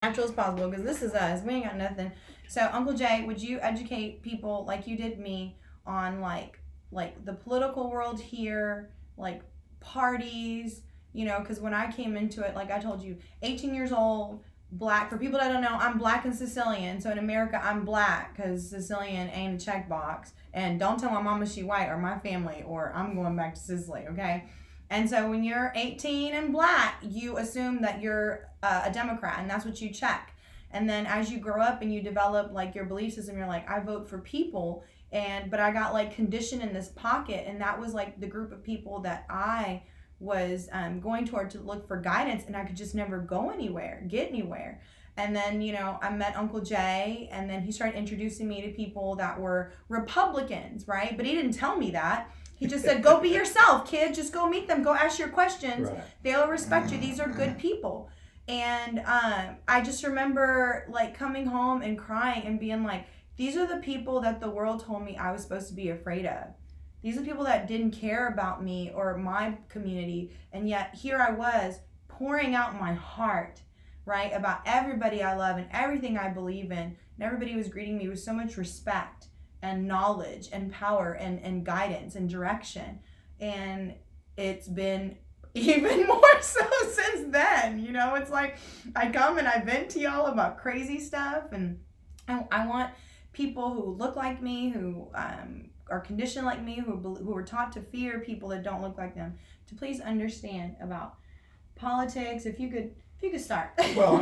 natural as possible because this is us. We ain't got nothing. So, Uncle Jay, would you educate people like you did me on like the political world here, like parties, because when I came into it, like I told you, 18 years old, black. For people that don't know, I'm black and Sicilian. So in America, I'm black because Sicilian ain't a checkbox. And don't tell my mama she white or my family or I'm going back to Sicily, okay? And so when you're 18 and black, you assume that you're a Democrat, and that's what you check. And then as you grow up and you develop like your belief system, you're like, I vote for people, but I got like conditioned in this pocket, and that was like the group of people that I was going toward to look for guidance, and I could just never go anywhere, get anywhere. And then, I met Uncle Jay, and then he started introducing me to people that were Republicans, right? But he didn't tell me that. He just said, go be yourself, kid. Just go meet them. Go ask your questions. Right. They'll respect you. These are good people. And I just remember like coming home and crying and being like, these are the people that the world told me I was supposed to be afraid of. These are people that didn't care about me or my community. And yet here I was pouring out my heart, right, about everybody I love and everything I believe in. And everybody was greeting me with so much respect and knowledge and power and guidance and direction. And it's been even more so since then. It's like I come and I vent to y'all about crazy stuff, and I want people who look like me, who are conditioned like me, who were taught to fear people that don't look like them, to please understand about politics. If you could start. Well,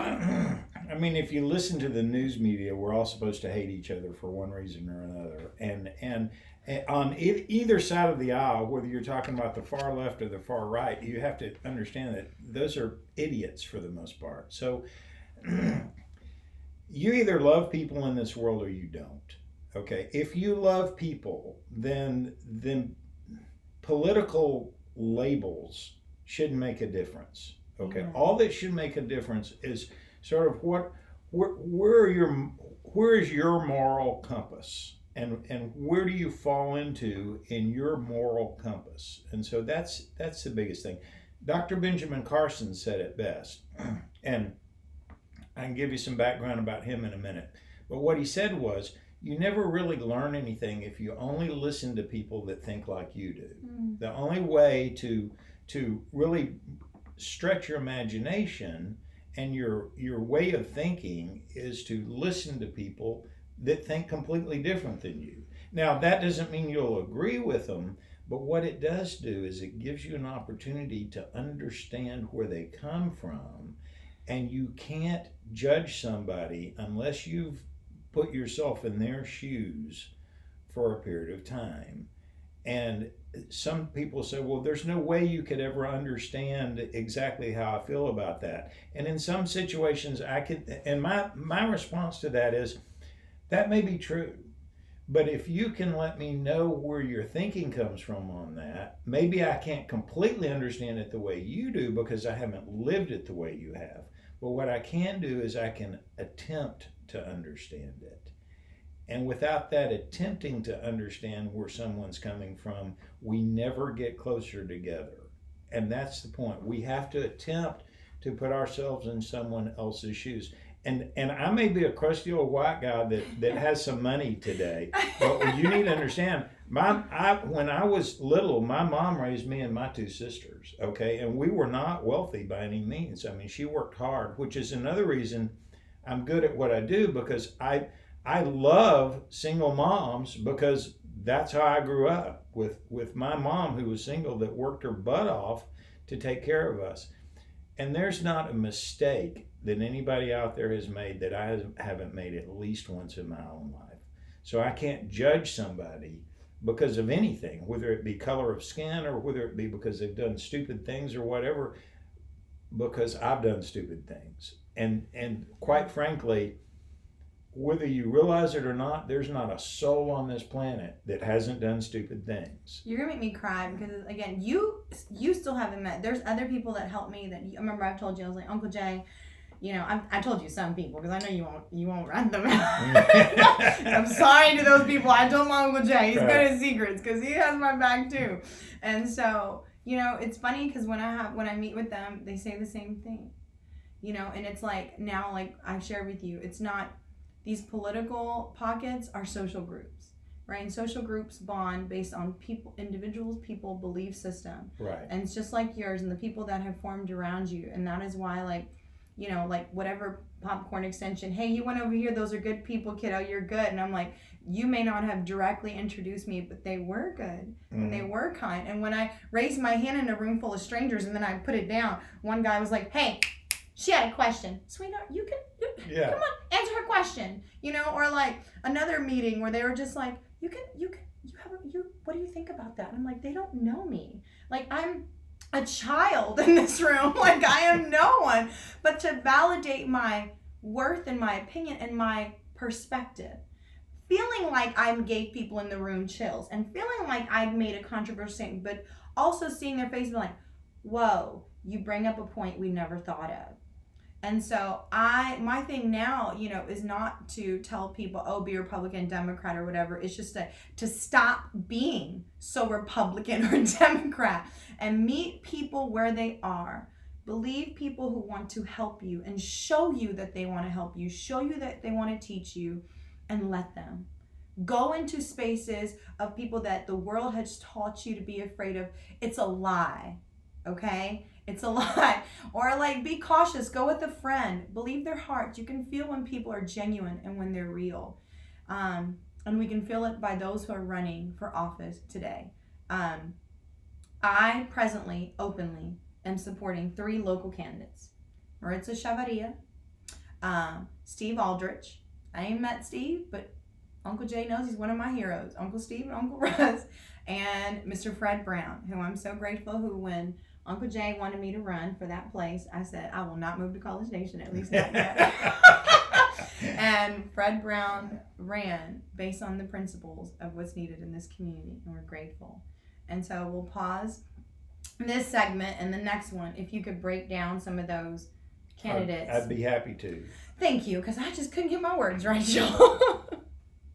I mean, if you listen to the news media, we're all supposed to hate each other for one reason or another. And on either side of the aisle, whether you're talking about the far left or the far right, you have to understand that those are idiots for the most part. So you either love people in this world or you don't. Okay, if you love people, then political labels shouldn't make a difference. Okay, mm-hmm. All that should make a difference is sort of where is your moral compass, and where do you fall into in your moral compass, and so that's the biggest thing. Dr. Benjamin Carson said it best, and I can give you some background about him in a minute. But what he said was, you never really learn anything if you only listen to people that think like you do. Mm. The only way to really stretch your imagination and your way of thinking is to listen to people that think completely different than you. Now, that doesn't mean you'll agree with them, but what it does do is it gives you an opportunity to understand where they come from, and you can't judge somebody unless you've put yourself in their shoes for a period of time. And some people say, well, there's no way you could ever understand exactly how I feel about that. And in some situations I could, and my response to that is, that may be true. But if you can let me know where your thinking comes from on that, maybe I can't completely understand it the way you do because I haven't lived it the way you have. But what I can do is I can attempt to understand it. And without that attempting to understand where someone's coming from, we never get closer together. And that's the point. We have to attempt to put ourselves in someone else's shoes. And I may be a crusty old white guy that has some money today, but you need to understand, when I was little, my mom raised me and my two sisters, okay? And we were not wealthy by any means. I mean, she worked hard, which is another reason I'm good at what I do, because I love single moms, because that's how I grew up, with my mom who was single that worked her butt off to take care of us. And there's not a mistake that anybody out there has made that I haven't made at least once in my own life. So I can't judge somebody because of anything, whether it be color of skin or whether it be because they've done stupid things or whatever, because I've done stupid things. And quite frankly, whether you realize it or not, there's not a soul on this planet that hasn't done stupid things. You're gonna make me cry because, again, you still haven't met. There's other people that helped me. I remember I've told you, I was like, Uncle Jay, I told you some people because I know you won't run them out. I'm sorry to those people. I told my Uncle Jay, he's good at secrets because he has my back too. And so, it's funny because when I meet with them, they say the same thing. you know, and it's like now, like I've shared with you, it's not, these political pockets are social groups, right? And social groups bond based on people belief system. Right. And it's just like yours and the people that have formed around you. And that is why, like, you know, like whatever popcorn extension, hey, you went over here, those are good people, kiddo, you're good. And I'm like, you may not have directly introduced me, but they were good and they were kind. And when I raised my hand in a room full of strangers and then I put it down, one guy was like, hey, she had a question. Sweetheart, you come on, answer her question. You know, or like another meeting where they were just like, what do you think about that? And I'm like, they don't know me. Like, I'm a child in this room. Like, I am no one. But to validate my worth and my opinion and my perspective, feeling like I gave people in the room chills and feeling like I made a controversial statement, but also seeing their face and be like, whoa, you bring up a point we never thought of. And so my thing now, you know, is not to tell people, oh, be Republican, Democrat, or whatever. It's just to stop being so Republican or Democrat and meet people where they are. Believe people who want to help you and show you that they want to help you, show you that they want to teach you, and let them. Go into spaces of people that the world has taught you to be afraid of. It's a lie, okay? It's a lie. Or like, be cautious. Go with a friend. Believe their hearts. You can feel when people are genuine and when they're real. And we can feel it by those who are running for office today. I presently, openly, am supporting 3 local candidates. Maritza Chavarria, Steve Aldrich. I ain't met Steve, but Uncle Jay knows he's one of my heroes. Uncle Steve and Uncle Russ. And Mr. Fred Brown, who I'm so grateful, who when Uncle Jay wanted me to run for that place, I said, I will not move to College Station, at least not yet. And Fred Brown ran based on the principles of what's needed in this community, and we're grateful. And so we'll pause this segment and the next one, if you could break down some of those candidates. I'd be happy to. Thank you, because I just couldn't get my words right, Joel.